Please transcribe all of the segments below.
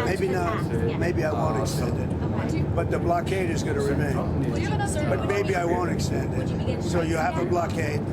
Maybe not. Maybe I won't extend it. But the blockade is going to remain. But maybe I won't extend it. So you have a blockade,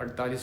48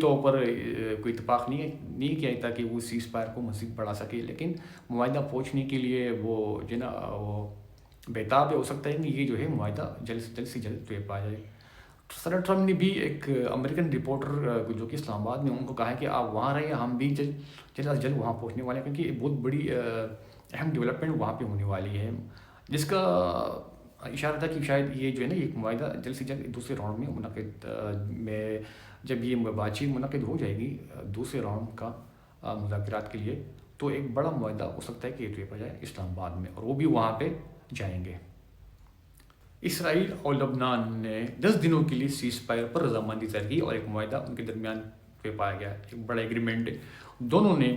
طور پر کوئی اتفاق نہیں کیا تھا کہ وہ cease fire کو مزید بڑھا سکے، لیکن معاہدہ پہنچنے کے لیے وہ جو ہے نا وہ بےتاب ہو سکتا ہے کہ یہ جو ہے معاہدہ جلد سے جلد طے پا جائے۔ صدر ٹرمپ نے بھی ایک امریکن رپورٹر جو کہ اسلام آباد میں، ان کو کہا ہے کہ آپ وہاں رہیں، ہم بھی جلد از جلد وہاں پہنچنے والے ہیں، کیونکہ ایک بہت بڑی اہم ڈیولپمنٹ وہاں پہ ہونے والی ہے، جس کا اشارہ تھا کہ شاید یہ جو ہے نا ایک معاہدہ جلد سے جلد دوسرے راؤنڈ میں منعقد میں جب یہ بات چیت منعقد ہو جائے گی دوسرے راؤنڈ کا مذاکرات کے لیے، تو ایک بڑا معاہدہ ہو سکتا ہے کہ یہ طے پا جائے اسلام آباد میں، اور وہ بھی وہاں پہ جائیں گے۔ اسرائیل اور لبنان نے 10 دنوں کے لیے سیز فائر پر رضامندی ظاہر کی اور ایک معاہدہ ان کے درمیان طے پایا گیا، ایک بڑا ایگریمنٹ دونوں نے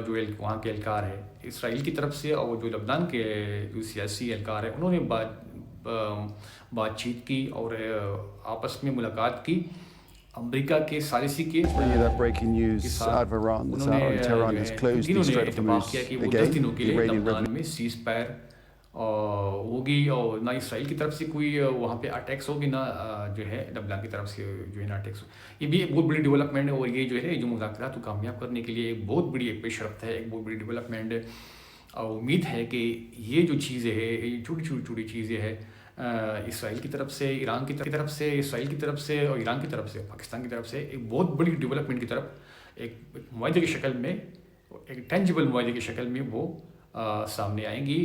جو وہاں کے اہلکار ہے اسرائیل کی طرف سے اور جو لبنان کے جو سیاسی اہلکار ہے، انہوں نے بات چیت کی اور آپس میں ملاقات کی۔ امریکہ کے ثالثی کے ساتھ انہوں نے اتفاق کیا کہ وہ 10 دنوں کے لیے لبنان میں سیز فائر ہوگی، اور نہ اسرائیل کی طرف سے کوئی وہاں پہ اٹیکس ہوگی، نہ جو ہے لبنان کی طرف سے جو ہے نا اٹیکس ہوگی۔ یہ بھی ایک بہت بڑی ڈیولپمنٹ ہے، اور یہ جو ہے جو مذاکرات کو کامیاب کرنے کے لیے ایک بہت بڑی پیش رفت ہے، ایک بہت بڑی ڈیولپمنٹ ہے، اور امید ہے کہ یہ جو چیزیں ہے، یہ چھوٹی چیزیں ہیں اسرائیل کی طرف سے، ایران کی طرف سے، اسرائیل کی طرف سے اور ایران کی طرف سے، پاکستان کی طرف سے ایک بہت بڑی ڈیولپمنٹ کی طرف ایک معاہدے کی شکل میں، ایک ٹینجیبل معاہدے کی شکل میں وہ سامنے آئیں گی۔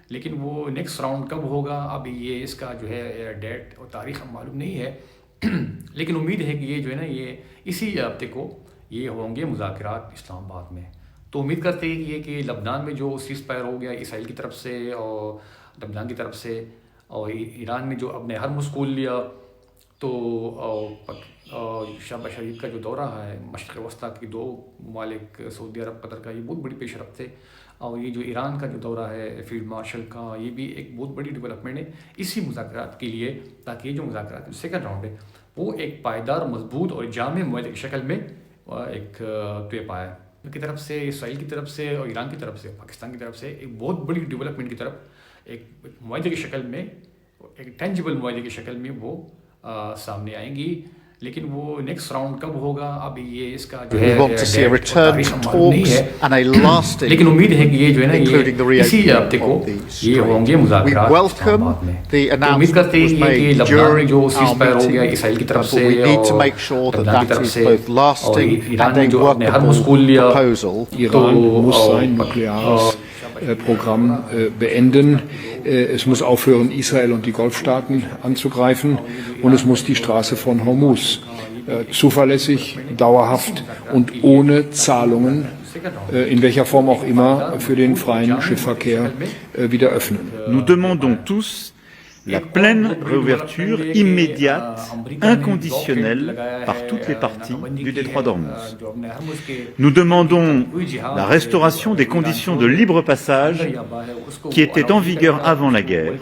لیکن وہ نیکسٹ راؤنڈ کب ہوگا، اب یہ اس کا جو ہے ڈیٹ اور تاریخ معلوم نہیں ہے، لیکن امید ہے کہ یہ جو ہے نا یہ اسی ہفتے کو یہ ہوں گے مذاکرات اسلام آباد میں۔ تو امید کرتے ہیں کہ لبنان میں جو سیز فائر ہو گیا اسرائیل کی طرف سے اور لبنان کی طرف سے، اور ایران نے جو اپنے حرم کو کھول لیا، تو شہباز شریف کا جو دورہ ہے مشرق وسطیٰ کی 2 ممالک سعودی عرب قطر کا، یہ بہت بڑی پیش رفت ہے، اور یہ جو ایران کا جو دورہ ہے فیلڈ مارشل کا، یہ بھی ایک بہت بڑی ڈیولپمنٹ ہے اسی مذاکرات کے لیے، تاکہ یہ جو مذاکرات سیکنڈ راؤنڈ ہے وہ ایک پائیدار، مضبوط اور جامع معاہدے کی شکل میں ایک طے پایا کی طرف سے، اسرائیل کی طرف سے اور ایران کی طرف سے، پاکستان کی طرف سے ایک بہت بڑی ڈیولپمنٹ کی طرف ایک معاہدے کی شکل میں، ایک ٹینجیبل معاہدے کی شکل میں وہ سامنے آئیں گی۔ لیکن وہ نیکسٹ راؤنڈ کب ہوگا، اب یہ اس کا جو ہے لیکن امید ہے کہ یہ جو ہے نا یہ اسی ہفتے کو یہ ہوں گے مذاکرات اسلام آباد میں۔ تو امید کرتے ہیں کہ لبنان میں جو سیز فائر ہو گیا اسرائیل کی طرف سے اور لبنان کی طرف سے، اور ایران نے جو اپنے حرم کو کھول لیا، Programm beenden. Es muss aufhören, Israel und die Golfstaaten anzugreifen, und es muss die Straße von Hormuz zuverlässig, dauerhaft und ohne Zahlungen, in welcher Form auch immer, für den freien Schiffsverkehr wieder öffnen. Nous demandons tous la pleine réouverture immédiate, inconditionnelle par toutes les parties du détroit d'Ormuz. Nous demandons la restauration des conditions de libre passage qui étaient en vigueur avant la guerre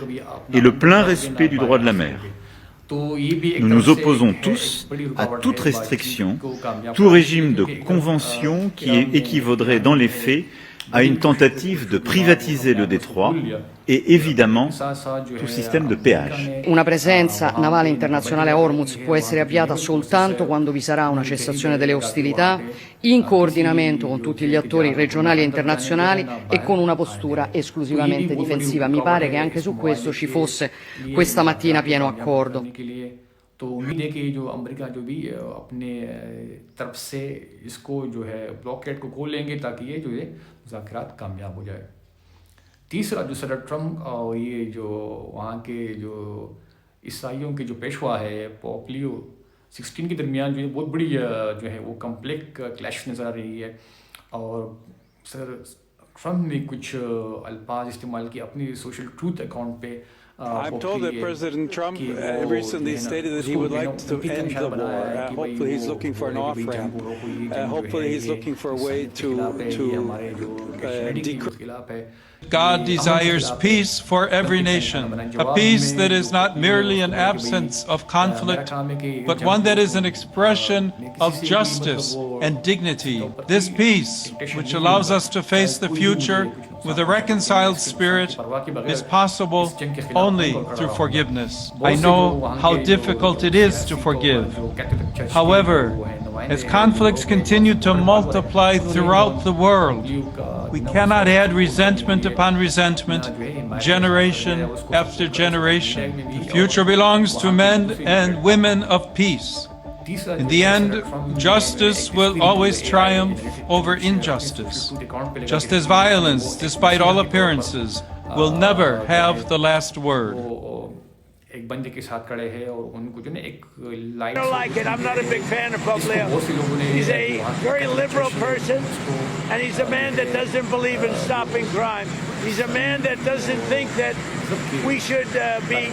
et le plein respect du droit de la mer. Nous nous opposons tous à toute restriction, tout régime de convention qui équivaudrait dans les faits à une tentative de privatiser le détroit e évidemment tout système de péage. Una presenza navale internazionale a Hormuz può essere avviata soltanto quando vi sarà una cessazione delle ostilità, in coordinamento con tutti gli attori regionali e internazionali e con una postura esclusivamente difensiva. Mi pare che anche su questo ci fosse questa mattina pieno accordo. تو امید ہے کہ جو امریکہ جو بھی اپنے طرف سے اس کو جو ہے بلاکیڈ کو کھول لیں گے، تاکہ یہ جو ہے مذاکرات کامیاب ہو جائے۔ تیسرا جو صدر ٹرمپ اور یہ جو وہاں کے جو عیسائیوں کے جو پیشوا ہے پوپ لیو 16 کے درمیان جو ہے بہت بڑی جو ہے وہ کمپلیکس کلیش نظر آ رہی ہے، اور صدر ٹرمپ نے کچھ الفاظ استعمال کیے اپنی سوشل ٹروتھ اکاؤنٹ پہ۔ I'm told that President Trump recently stated that he would like to end the war. Hopefully he's looking for an off-ramp. Hopefully he's looking for a way to decrease. God desires peace for every nation, a peace that is not merely an absence of conflict, but one that is an expression of justice and dignity. This peace, which allows us to face the future with a reconciled spirit, is possible only through forgiveness. I know how difficult it is to forgive. However, as conflicts continue to multiply throughout the world, we cannot add resentment upon resentment, generation after generation. The future belongs to men and women of peace. In the end, justice will always triumph over injustice, just as violence, despite all appearances, will never have the last word. ایک بندے کے ساتھ کھڑے ہیں اور ان کو جو نا ایک light I don't like it. I'm not a big fan of Pobleo. He's a very liberal person, and he's a man that doesn't believe in stopping crime. He's a man that doesn't think that we should be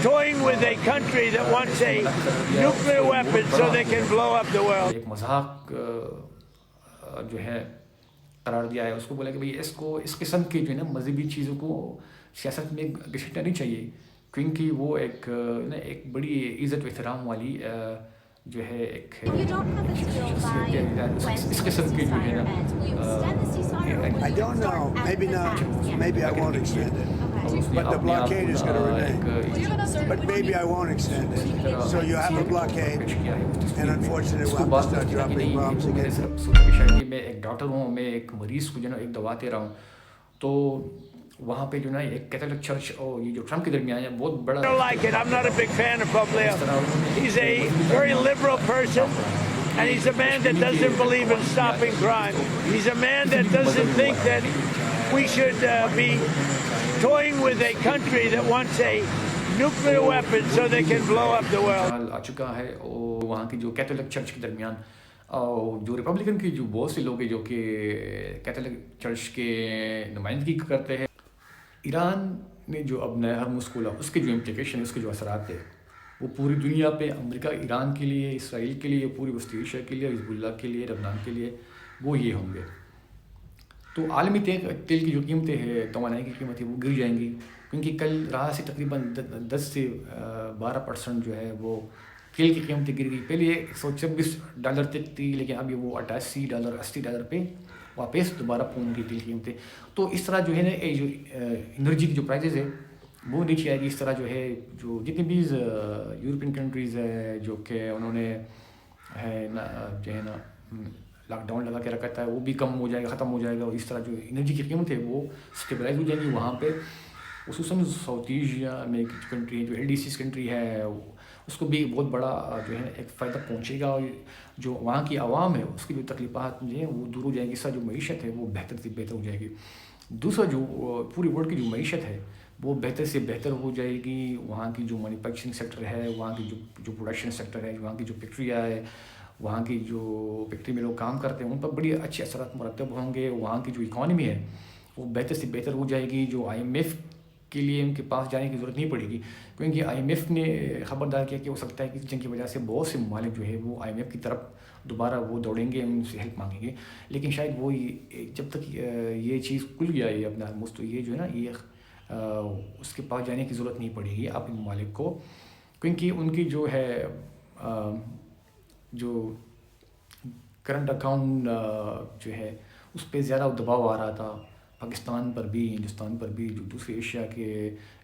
toying with a country that wants a nuclear weapon so they can blow up the world. ایک مذاق جو ہے قرار دیا ہے، اس کو بولا کہ بھئی اس قسم کی جو ہے نا مذہبی چیزوں کو سیاست میں گھسیٹنا نہیں چاہیے، کیونکہ وہ ایک بڑی عزت و احترام والی جو ہے ایک اس قسم کی جو ہے نا I don't know. Maybe not. Maybe I won't extend it. But the blockade is going to remain. But maybe I won't extend it. So you have a blockade, and unfortunately we'll have to start dropping bombs again. میں ایک doctor ہوں، میں ایک مریض کو جو ہے نا ایک دوا دے رہا ہوں، تو وہاں پہ جو نا ایک کیتھولک چرچ اور یہ جو ٹرمپ کے درمیان ہے بہت بڑا. I don't like it. I'm not a big fan of Pobleo. He's a very liberal person, and he's a man that doesn't believe in stopping crime. He's a man that doesn't think that we should be toying with a country that wants a nuclear weapon so they can blow up the world. آ چکا ہے اور وہاں کی جو Catholic church کے درمیان اور جو ریپبلکن کی جو بہت سے لوگ ہیں جو کہ کیتھولک چرچ کے نمائندگی کرتے ہیں. ایران نے جو اب نیا ہرمز کھولا، اس کے جو امپلیکیشن، اس کے جو اثرات ہیں وہ پوری دنیا پہ، امریکہ، ایران کے لیے، اسرائیل کے لیے، پوری وسطی ایشیا کے لیے، حزب اللہ کے لیے، لبنان کے لیے، وہ یہ ہوں گے. تو عالمی تیل کی جو قیمتیں ہیں، توانائی کی قیمتیں، وہ گر جائیں گی، کیونکہ کل رات سے تقریباً 10 سے 12% جو ہے وہ تیل کی قیمتیں گر گئی. پہلے $126 تک تھی، لیکن ابھی وہ $88 $80 پہ واپس دوبارہ پہنچ گئی تیل کی قیمتیں. تو اس طرح جو ہے نا جو انرجی کی جو پرائزز ہے وہ نیچے آئے گی. اس طرح جو ہے جو جتنی بھی یورپین کنٹریز ہے جو کہ انہوں نے ہے نا جو ہے نا لاک ڈاؤن لگا کے رکھا تھا، وہ بھی کم ہو جائے گا، ختم ہو جائے گا. اور اس طرح جو انرجی کی قیمت ہے وہ اسٹیبلائز ہو جائے گی وہاں پہ. خصوصاً ساؤتھ ایشیا میں کنٹری جو LDCs کنٹری ہے اس کو بھی بہت بڑا جو ہے ایک فائدہ پہنچے گا، اور جو وہاں کی عوام ہے اس کی جو تکلیفات جو ہیں وہ دور ہو جائیں گی. اس طرح جو معیشت ہے وہ بہتر سے بہتر ہو جائے گی. دوسرا جو پوری ورلڈ کی جو معیشت ہے وہ بہتر سے بہتر ہو جائے گی. وہاں کی جو مینوفیکچرنگ سیکٹر ہے، وہاں کی جو پروڈکشن سیکٹر ہے، وہاں کی جو فیکٹریاں ہے، وہاں کی جو فیکٹری میں لوگ کام کرتے ہیں، ان پر بڑی اچھے اثرات مرتب ہوں گے. وہاں کی جو اکانومی ہے وہ بہتر سے بہتر ہو جائے گی. جو IMF کے لیے ان کے پاس جانے کی ضرورت نہیں پڑے گی، کیونکہ IMF نے خبردار کیا کہ ہو سکتا ہے کہ اس جنگ کی وجہ سے بہت سے ممالک جو ہے وہ IMF کی طرف دوبارہ وہ دوڑیں گے، ان سے ہیلپ مانگیں گے. لیکن شاید وہ جب تک یہ چیز کھل گیا ہے اپنا ہرمز، تو یہ جو ہے نا یہ اس کے پاس جانے کی ضرورت نہیں پڑے گی اپنے ممالک کو، کیونکہ ان کی جو ہے جو کرنٹ اکاؤنٹ جو ہے اس پہ زیادہ دباؤ آ رہا تھا. پاکستان پر بھی، ہندوستان پر بھی، جو دوسرے ایشیا کے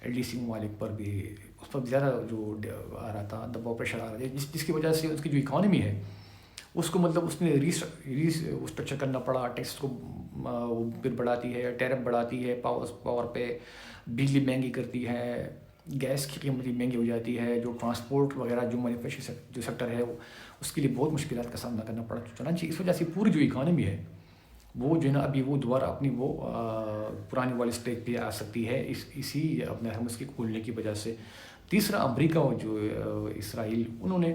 LDC ممالک پر بھی اس پر زیادہ جو آ رہا تھا، دباؤ پریشر آ رہا تھا، جس کی وجہ سے اس کی جو اکانومی ہے اس کو مطلب اس نے اسٹرکچر کرنا پڑا. ٹیکس کو پھر بڑھاتی ہے، ٹیرف بڑھاتی ہے، پاور پہ بجلی مہنگی کرتی ہے، گیس کی قیمت مہنگی ہو جاتی ہے، جو ٹرانسپورٹ وغیرہ جو مینوفیکچرنگ جو سیکٹر ہے اس کے لیے بہت مشکلات کا سامنا کرنا پڑا. چنانچہ اس وجہ سے پوری جو اکانومی ہے وہ جو ہے نا ابھی وہ دوبارہ اپنی وہ پرانی والے اسٹیج پہ آ سکتی ہے اسی اپنے ہرمز کے کھولنے کی وجہ سے. تیسرا، امریکہ اور جو اسرائیل، انہوں نے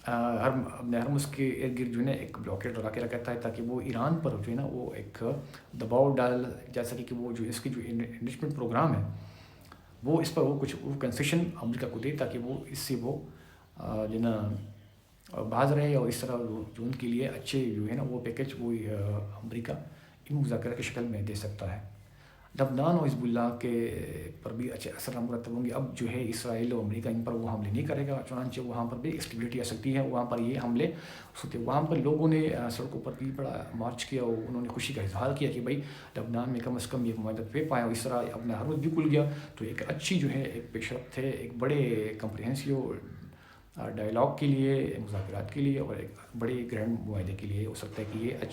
اپنے ہرمز کے ارد گرد جو ہے نا ایک بلاکیڈ لگا کے رکھا تھا تاکہ وہ ایران پر جو ہے نا وہ ایک دباؤ ڈال جا سکے کہ وہ جو اس کی جو انرچمنٹ پروگرام ہے وہ اس پر وہ کچھ کنسیشن امریکہ کو دے تاکہ وہ اس سے وہ جو ہے نا باز رہے. اور اس طرح جو ان کے لیے اچھے جو ہے نا وہ پیکج وہ امریکہ ان مذاکرات کی شکل میں دے سکتا ہے. لبنان اور حزب اللہ کے پر بھی اچھے اثر مرتب ہوں گے. اب جو ہے اسرائیل اور امریکہ ان پر وہ حملے نہیں کرے گا, چنانچہ وہاں پر بھی اسٹیبلٹی آ سکتی ہے. وہاں پر یہ حملے ہوتے, وہاں پر لوگوں نے سڑکوں پر بھی بڑا مارچ کیا اور انہوں نے خوشی کا اظہار کیا کہ بھائی لبنان میں کم از کم یہ معاہدہ پہ پایا, اور اسرائیل اپنا ہر روز بھی کھل گیا. تو ایک اچھی جو ہے ایک پیش رفت ہے ایک بڑے کمپریہنسو ڈائلاگ کے لیے, مذاکرات کے لیے, اور ایک بڑے گرینڈ معاہدے کے لیے. ہو سکتا ہے کہ یہ اچھا